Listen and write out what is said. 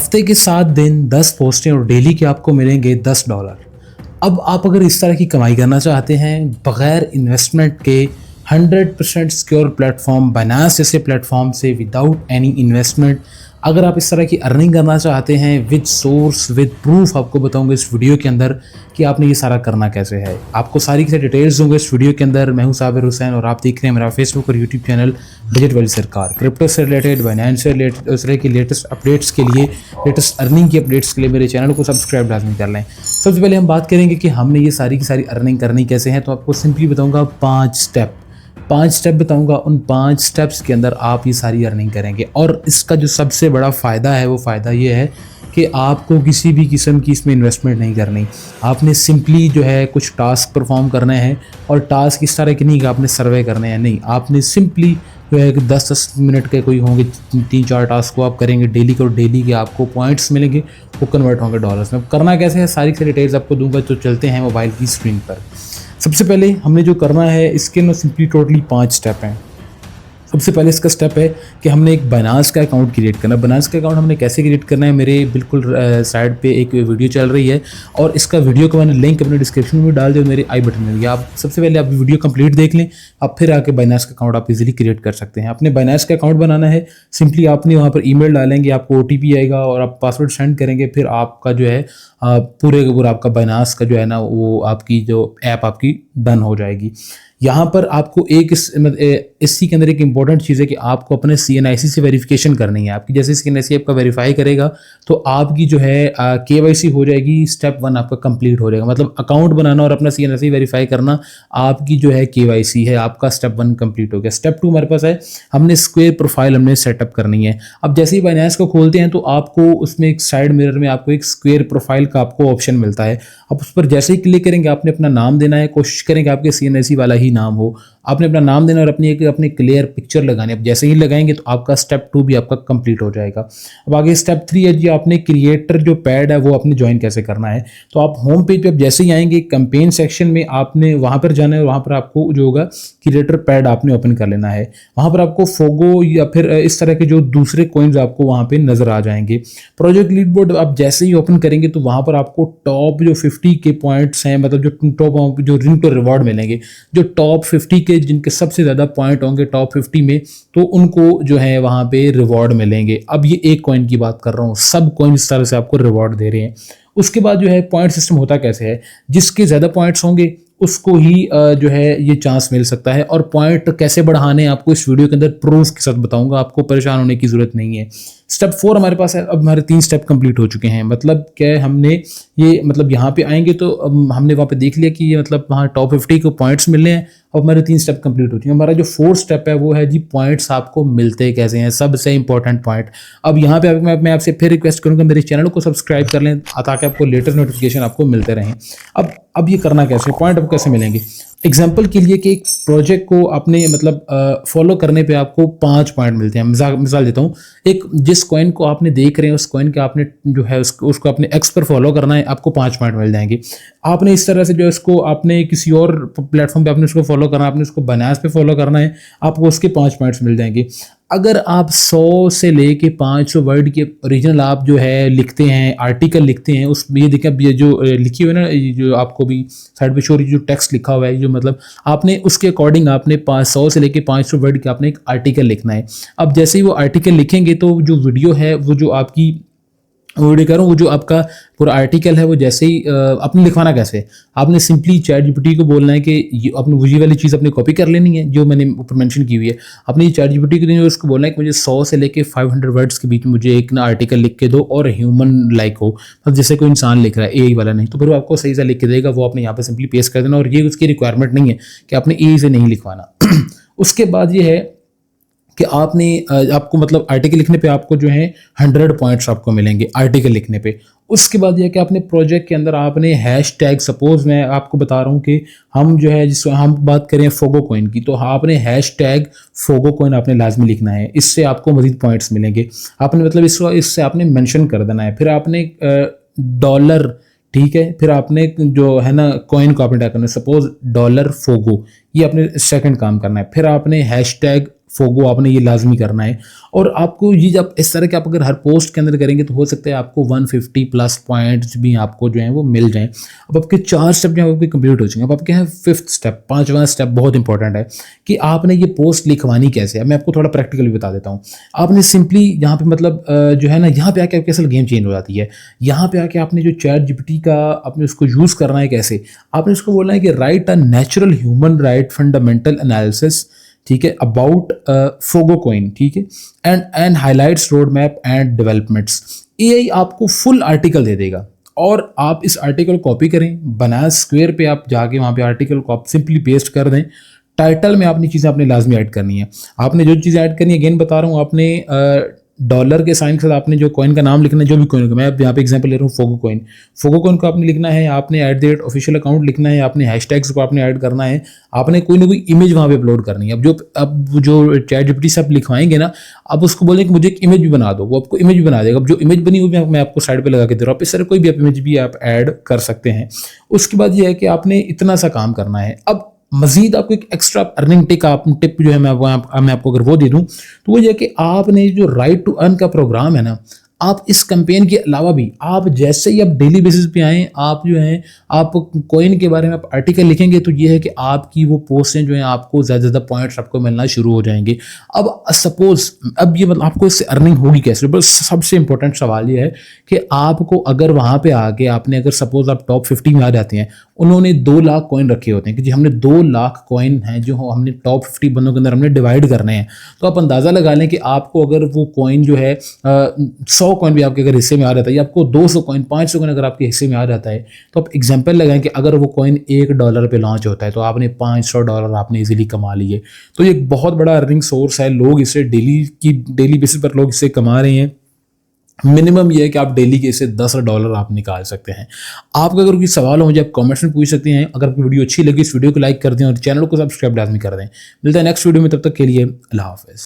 हफ्ते के 7 दिन 10 पोस्टें और डेली के आपको मिलेंगे $10। अब आप अगर इस तरह की कमाई करना चाहते हैं बगैर इन्वेस्टमेंट के 100% सिक्योर प्लेटफॉर्म बाइनेंस जैसे प्लेटफॉर्म से विदाउट एनी इन्वेस्टमेंट, अगर आप इस तरह की अर्निंग करना चाहते हैं विद सोर्स विद प्रूफ, आपको बताऊंगा इस वीडियो के अंदर कि आपने ये सारा करना कैसे है। आपको सारी की सारी डिटेल्स दूंगा इस वीडियो के अंदर। मैं हूं साबिर हुसैन और आप देख रहे हैं मेरा फेसबुक और यूट्यूब चैनल बजट वाली सरकार। क्रिप्टो से रिलेटेड, बाइनेंस से रिलेटेड, उस तरह की लेटेस्ट अपडेट्स के लिए, लेटेस्ट अर्निंग की अपडेट्स के लिए मेरे चैनल को सब्सक्राइब लाजमी कर लें। सबसे पहले हम बात करेंगे कि हमने ये सारी की सारी अर्निंग करनी कैसे है। तो आपको सिंपली बताऊँगा 5 स्टेप बताऊंगा। उन 5 स्टेप्स के अंदर आप ये सारी अर्निंग करेंगे और इसका जो सबसे बड़ा फ़ायदा है वो फ़ायदा ये है कि आपको किसी भी किस्म की इसमें इन्वेस्टमेंट नहीं करनी। आपने सिंपली जो है कुछ टास्क परफॉर्म करने हैं और टास्क इस तरह के नहीं कि आपने सर्वे करने हैं, नहीं, आपने सिंपली जो है कि 10-10 मिनट के कोई होंगे 3-4 टास्क को आप करेंगे डेली के, और डेली के आपको पॉइंट्स मिलेंगे, वो कन्वर्ट होंगे डॉलर्स में। करना कैसे है सारी डिटेल्स आपको दूंगा। तो चलते हैं मोबाइल की स्क्रीन पर। सबसे पहले हमने जो करना है इसके ना सिंपली टोटली 5 स्टेप हैं। सबसे पहले इसका स्टेप है कि हमने एक बाइनेंस का अकाउंट क्रिएट करना है। बाइनेंस का अकाउंट हमने कैसे क्रिएट करना है, मेरे बिल्कुल साइड पे एक वीडियो चल रही है और इसका वीडियो का मैंने लिंक अपने डिस्क्रिप्शन में डाल दिया, मेरे आई बटन में। आप सबसे पहले आप वीडियो कंप्लीट देख लें, अब फिर आके बाइनेंस का अकाउंट आप इजीली क्रिएट कर सकते हैं। अपने बाइनेंस का अकाउंट बनाना है, सिंपली आपने वहाँ पर ईमेल डालेंगे, आपको OTP आएगा और आप पासवर्ड सेंड करेंगे, फिर आपका जो है पूरे का पूरा आपका बाइनेंस का जो है ना वो आपकी जो ऐप आपकी डन हो जाएगी। यहाँ पर आपको एक इसी के अंदर एक इंपॉर्टेंट चीज़ है कि आपको अपने CNIC से वेरिफिकेशन करनी है। आपकी जैसे CNIC आपका वेरीफाई करेगा तो आपकी जो है KYC हो जाएगी, स्टेप 1 आपका कंप्लीट हो जाएगा। मतलब अकाउंट बनाना और अपना CNIC वेरीफाई करना आपकी जो है KYC है, आपका स्टेप 1 कंप्लीट हो गया। स्टेप 2 हमारे पास है, हमने स्क्वायर प्रोफाइल हमने सेटअप करनी है। अब जैसे ही बाइनेंस को खोलते हैं तो आपको उसमें एक साइड मिरर में आपको एक स्क्वायर प्रोफाइल का आपको ऑप्शन मिलता है। अब उस पर जैसे ही क्लिक करेंगे आपने अपना नाम देना है, कोशिश करेंगे आपके CNIC वाला ही नाम हो। आपने अपना नाम देना और अपनी क्लियर पिक्चर लगानी है। अब जैसे ही लगाएंगे तो आपका स्टेप 2 भी आपका कंप्लीट हो जाएगा। अब आगे स्टेप 3 है जी, आपने क्रिएटर जो पैड है वो आपने ज्वाइन कैसे करना है। तो आप होम पेज पे जैसे ही आएंगे कैंपेन सेक्शन में आपने वहां पर जाना है और वहां पर आपको जो होगा क्रिएटर पैड आपने ओपन कर लेना है। वहां पर आपको फोगो या फिर इस तरह के जो दूसरे कॉइन्स आपको वहां पे नजर आ जाएंगे। प्रोजेक्ट लीड बोर्ड आप जैसे ही ओपन करेंगे तो वहां पर आपको टॉप जो 50 के पॉइंट्स हैं, मतलब जो टॉप जो रिंग टू रिवॉर्ड मिलेंगे, जो टॉप 50 के जिनके सबसे ज़्यादा पॉइंट होंगे टॉप 50 में, तो उनको जो है वहाँ पे रिवॉर्ड मिलेंगे। अब ये एक कॉइन की बात कर रहा हूँ, सब कॉइन इस तरह से आपको रिवॉर्ड दे रहे हैं। उसके बाद जो है पॉइंट सिस्टम होता कैसे है, जिसके ज़्यादा पॉइंट्स होंगे उसको ही जो है ये चांस मिल सकता है। और पॉइंट कैसे बढ़ाने आपको इस वीडियो के अंदर प्रूफ के साथ बताऊंगा, आपको परेशान होने की ज़रूरत नहीं है। स्टेप 4 हमारे पास है। अब हमारे 3 स्टेप कंप्लीट हो चुके हैं। मतलब क्या, हमने ये मतलब यहाँ पे आएंगे तो हमने वहाँ पे देख लिया कि ये मतलब वहाँ टॉप 50 को पॉइंट्स मिलने हैं। अब हमारे 3 स्टेप कंप्लीट हो चुके हैं। हमारा जो 4th स्टेप है वो है जी पॉइंट्स आपको मिलते कैसे हैं, सबसे इंपॉर्टेंट पॉइंट। अब यहाँ पे मैं आपसे फिर रिक्वेस्ट करूँगा मेरे चैनल को सब्सक्राइब कर लें ताकि आपको लेटेस्ट नोटिफिकेशन आपको मिलते रहें। अब ये करना कैसे, पॉइंट आपको कैसे मिलेंगे। एग्जाम्पल के लिए कि एक प्रोजेक्ट को आपने मतलब फॉलो करने पे आपको 5 पॉइंट मिलते हैं। मिसाल देता हूँ, एक जिस कॉइन को आपने देख रहे हैं उस कॉइन के आपने जो है उसको अपने X पर फॉलो करना है, आपको 5 पॉइंट मिल जाएंगे। आपने इस तरह से जो इसको आपने किसी और प्लेटफॉर्म पे आपने उसको फॉलो करना है, आपने उसको बाइनेंस पे फॉलो करना है, आपको उसके 5 पॉइंट्स मिल जाएंगे। अगर आप 100 से लेके 500 वर्ड के ओरिजिनल आप जो है लिखते हैं, आर्टिकल लिखते हैं, उस ये देखें ये जो लिखी हुई है ना, ये जो आपको भी साइड पे शो रही जो टेक्स्ट लिखा हुआ है, जो मतलब आपने उसके अकॉर्डिंग आपने 100 से लेके 500 वर्ड का आपने एक आर्टिकल लिखना है। अब जैसे ही वो आर्टिकल लिखेंगे तो जो वीडियो है वो जो आपकी वीडियो कह रहा हूँ, वो जो आपका पूरा आर्टिकल है वो जैसे ही आपने लिखवाना कैसे, आपने सिंपली ChatGPT को बोलना है कि अपनी वही वाली चीज़ अपने कॉपी कर लेनी है जो मैंने ऊपर मेंशन की हुई है। अपनी ChatGPT को देंगे, उसको बोलना है कि मुझे 100 से लेके 500 वर्ड्स के बीच में मुझे एक ना आर्टिकल लिख के दो और ह्यूमन लाइक हो, मतलब जैसे कोई इंसान लिख रहा है, AI वाला नहीं। तो फिर वो आपको सही से लिख के देगा, वो आपने यहाँ पे सिंपली पेस्ट कर देना और ये उसकी रिक्वायरमेंट नहीं है कि आपने AI से नहीं लिखवाना। उसके बाद ये है कि आपको मतलब आर्टिकल लिखने पे आपको जो है 100 पॉइंट्स आपको मिलेंगे आर्टिकल लिखने पे। उसके बाद यह कि आपने प्रोजेक्ट के अंदर आपने हैशटैग, सपोज मैं आपको बता रहा हूँ कि हम जो है जिसको हम बात करें फोगो कॉइन की, तो आपने हैशटैग फोगो कॉइन आपने लाजमी लिखना है, इससे आपको मजीद पॉइंट्स मिलेंगे। आपने मतलब इससे आपने मेंशन कर देना है। फिर आपने डॉलर, ठीक है, फिर आपने जो है ना कॉइन को आपने टाइप करना है, सपोज $फोगो, ये आपने सेकंड काम करना है। फिर आपने हैशटैग फोगो आपने ये लाजमी करना है। और आपको ये जब इस तरह के आप अगर हर पोस्ट के अंदर करेंगे तो हो सकता है आपको 150 प्लस पॉइंट्स भी आपको जो है वो मिल जाएं। अब आपके 4 स्टेप जो है आपके कंप्लीट हो जाएंगे। अब आपके हैं 5th स्टेप, 5वां स्टेप बहुत इंपॉर्टेंट है कि आपने ये पोस्ट लिखवानी कैसे है। मैं आपको थोड़ा प्रैक्टिकली बता देता हूँ। आपने सिंपली यहाँ पे मतलब जो है ना, यहाँ पे आके आपकी असल गेम चेंज हो जाती है। यहाँ पे आके आपने जो चैट जीपीटी का आपने उसको यूज़ करना है कैसे, आपने उसको बोलना है कि right a natural human right fundamental analysis, ठीक है, अबाउट फोगो कॉइन, ठीक है, and highlights road map and developments. AI आपको फुल आर्टिकल दे देगा और आप इस आर्टिकल कॉपी करें, बनास स्क्वायर पे आप जाके वहाँ पे आर्टिकल को आप सिंपली पेस्ट कर दें। टाइटल में अपनी चीज़ें आपने लाजमी ऐड करनी है। आपने जो चीज़ ऐड करनी है, अगेन बता रहा हूँ, आपने डॉलर के साइन के साथ आपने जो कॉइन का नाम लिखना है, जो भी कॉइन का, मैं अब यहाँ पे एग्जांपल ले रहा हूँ फोगो कॉइन। फोगो कॉइन को आपने लिखना है, आपने @ ऑफिशियल अकाउंट लिखना है, आपने हैशटैग्स को आपने ऐड करना है, आपने कोई ना कोई इमेज वहाँ पे अपलोड करनी है। अब जो चैट जीपीटी से आप लिखवाएंगे ना, आप उसको बोलें कि मुझे एक इमेज भी बना दो, वो आपको इमेज भी बना देगा। अब जो इमेज बनी हुई मैं आपको साइड पे लगा के दे रहा हूँ, आप इस तरह कोई भी आप इमेज भी आप ऐड कर सकते हैं। उसके बाद ये है कि आपने इतना सा काम करना है। अब मजीद आपको एक एक्स्ट्रा अर्निंग टिप जो है मैं आपको अगर वो दे दूं तो वो ये कि आपने जो राइट टू अर्न का प्रोग्राम है ना, आप इस कैंपेन के अलावा भी आप जैसे ही आप डेली बेसिस पे आएँ, आप जो हैं आप कॉइन के बारे में आप आर्टिकल लिखेंगे तो ये है कि आपकी वो पोस्टें जो हैं आपको ज़्यादा से ज़्यादा पॉइंट्स आपको मिलना शुरू हो जाएंगे। अब सपोज अब ये मतलब आपको इससे अर्निंग होगी कैसे, बस सबसे इंपॉर्टेंट सवाल ये है कि आपको अगर वहाँ पे आके आपने अगर सपोज आप टॉप 50 में आ जाते हैं, उन्होंने 2 लाख कॉइन रखे होते हैं कि जी हमने 2 लाख कॉइन हैं जो हमने टॉप 50 बंदों के अंदर हमने डिवाइड करने हैं। तो आप अंदाज़ा लगा लें कि आपको अगर वो कॉइन जो है 100 कॉइन भी आपके अगर हिस्से में आ जाता है, या आपको 200 कॉइन 500 कॉइन अगर आपके हिस्से में आ जाता है, तो आप एग्जांपल लगाएं कि अगर वो कॉइन $1 पे लॉन्च होता है तो आपने $500 आपने इजीली कमा लिए। तो ये एक बहुत बड़ा अर्निंग सोर्स है। लोग इससे डेली बेसिस पर लोग इससे कमा रहे हैं। मिनिमम ये है कि आप डेली के इससे $10 आप निकाल सकते हैं। आपका अगर कोई सवाल हो मुझे आप कमेंट्स में पूछ सकते हैं। अगर आपकी वीडियो अच्छी लगी इस वीडियो को लाइक कर दें और चैनल को सब्सक्राइब लाजमी कर दें। मिलता है नेक्स्ट वीडियो में, तब तक के लिए अल्लाह हाफ़िज़।